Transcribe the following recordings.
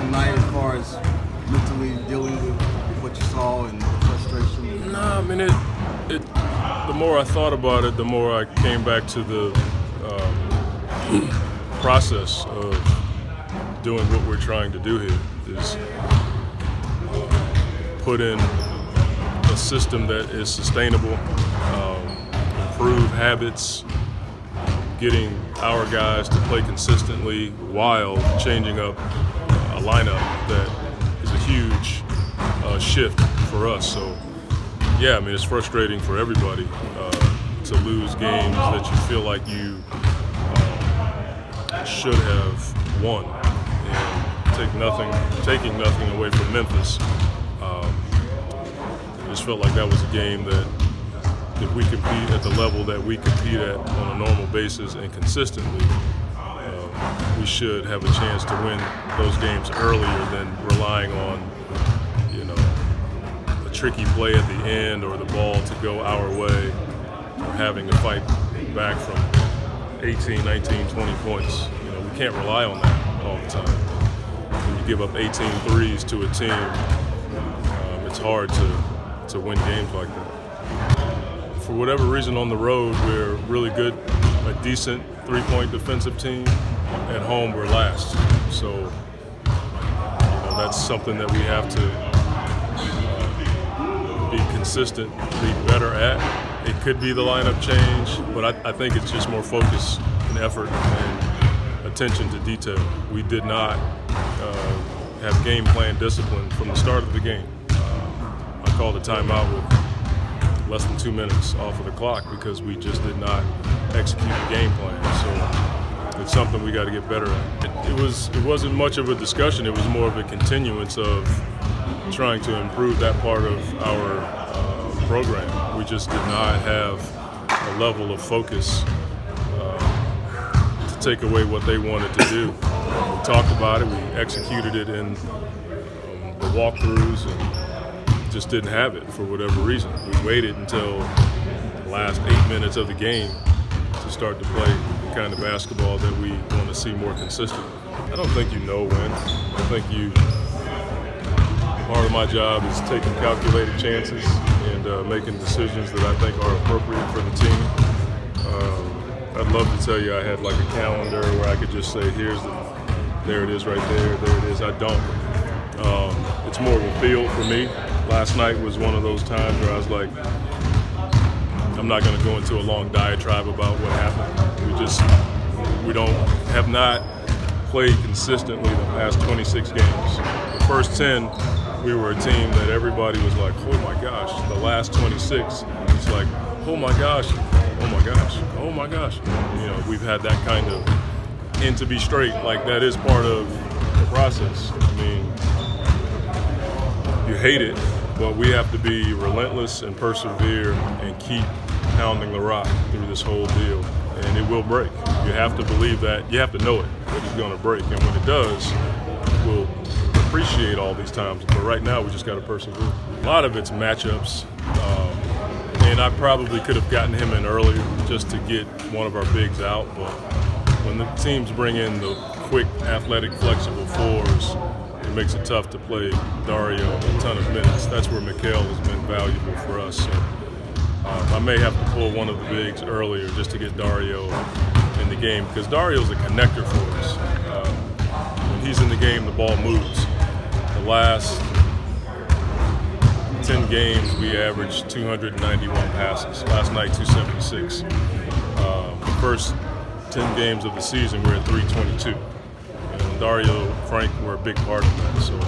tonight as far as mentally dealing with what you saw and the frustration? Nah, I mean, the more I thought about it, the more I came back to the process of doing what we're trying to do here, is put in a system that is sustainable, improve habits, getting our guys to play consistently while changing up a lineup that is a huge shift for us. So, yeah, I mean, it's frustrating for everybody to lose games that you feel like you should have won, and taking nothing away from Memphis. I just felt like that was a game that if we compete at the level that we compete at on a normal basis and consistently, we should have a chance to win those games earlier than relying on, you know, a tricky play at the end or the ball to go our way, or having to fight back from 18, 19, 20 points. You know, we can't rely on that all the time. When you give up 18 threes to a team, it's hard to win games like that. For whatever reason, on the road, we're really good, a decent three-point defensive team. At home, we're last. So, you know, that's something that we have to be consistent, be better at. It could be the lineup change, but I think it's just more focus and effort and attention to detail. We did not have game plan discipline from the start of the game. I called a timeout with less than 2 minutes off of the clock because we just did not execute the game plan. So it's something we got to get better at. It wasn't much of a discussion. It was more of a continuance of trying to improve that part of our program. We just did not have a level of focus to take away what they wanted to do. We talked about it. We executed it in the walkthroughs and just didn't have it for whatever reason. We waited until the last 8 minutes of the game to start to play the kind of basketball that we want to see more consistently. I don't think you know when. I think part of my job is taking calculated chances and making decisions that I think are appropriate for the team. I'd love to tell you I had like a calendar where I could just say, there it is right there, there it is. I don't. It's more of a feel for me. Last night was one of those times where I was like, I'm not going to go into a long diatribe about what happened. We have not played consistently the past 26 games. The first 10, we were a team that everybody was like, oh my gosh. The last 26, it's like, oh my gosh, oh my gosh, oh my gosh. You know, we've had that kind of, and to be straight, like that is part of the process. I mean, you hate it, but we have to be relentless and persevere and keep pounding the rock through this whole deal, and it will break. You have to believe that. You have to know it, that it's going to break, and when it does, we'll appreciate all these times. But right now, we just got to persevere. A lot of it's matchups, and I probably could have gotten him in earlier just to get one of our bigs out, but when the teams bring in the quick, athletic, flexible fours, it makes it tough to play Dario a ton of minutes. That's where Mikal has been valuable for us. So, I may have to pull one of the bigs earlier just to get Dario in the game, because Dario's a connector for us. When he's in the game, the ball moves. The last 10 games, we averaged 291 passes. Last night, 276. The first 10 games of the season, we're at 322. And Dario, Frank were a big part of that. So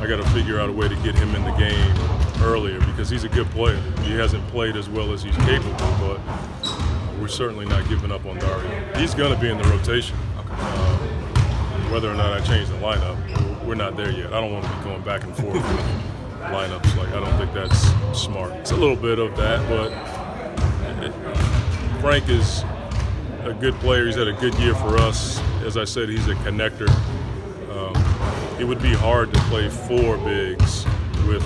I got to figure out a way to get him in the game earlier, because he's a good player. He hasn't played as well as he's capable, but we're certainly not giving up on Dario. He's going to be in the rotation. Whether or not I change the lineup, we're not there yet. I don't want to be going back and forth with lineups. Like, I don't think that's smart. It's a little bit of that, but Frank is a good player. He's had a good year for us. As I said, he's a connector. It would be hard to play four bigs with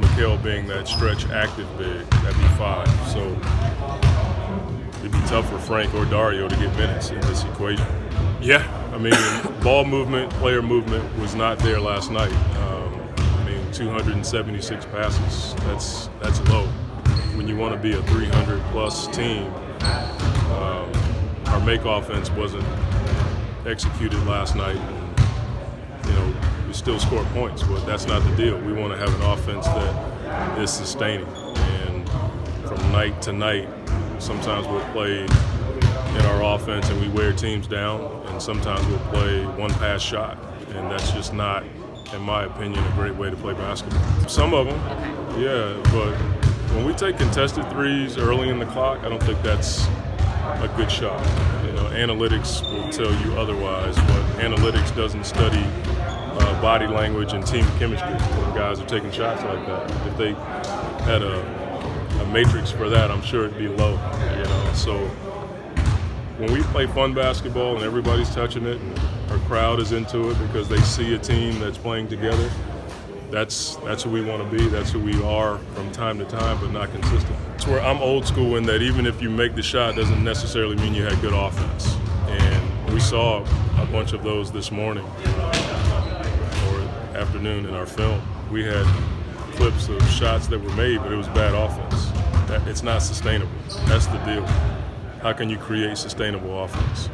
Mikal being that stretch active big. That'd be five. So it'd be tough for Frank or Dario to get minutes in this equation. Yeah, I mean, ball movement, player movement was not there last night. 276 passes, that's low. When you want to be a 300-plus team, our make offense wasn't executed last night. And, we still scored points, but that's not the deal. We want to have an offense that is sustaining. And from night to night, sometimes we'll play in our offense and we wear teams down, and sometimes we'll play one-pass shot, and that's just not, in my opinion, a great way to play basketball. Some of them, yeah, but when we take contested threes early in the clock, I don't think that's a good shot. Analytics will tell you otherwise, but analytics doesn't study body language and team chemistry when guys are taking shots like that. If they had a matrix for that, I'm sure it'd be low. So when we play fun basketball and everybody's touching it and our crowd is into it because they see a team that's playing together, that's who we want to be. That's who we are from time to time, but not consistent. It's where I'm old school in that even if you make the shot doesn't necessarily mean you had good offense. And we saw a bunch of those this morning or afternoon in our film. We had clips of shots that were made, but it was bad offense. It's not sustainable. That's the deal. How can you create sustainable offense?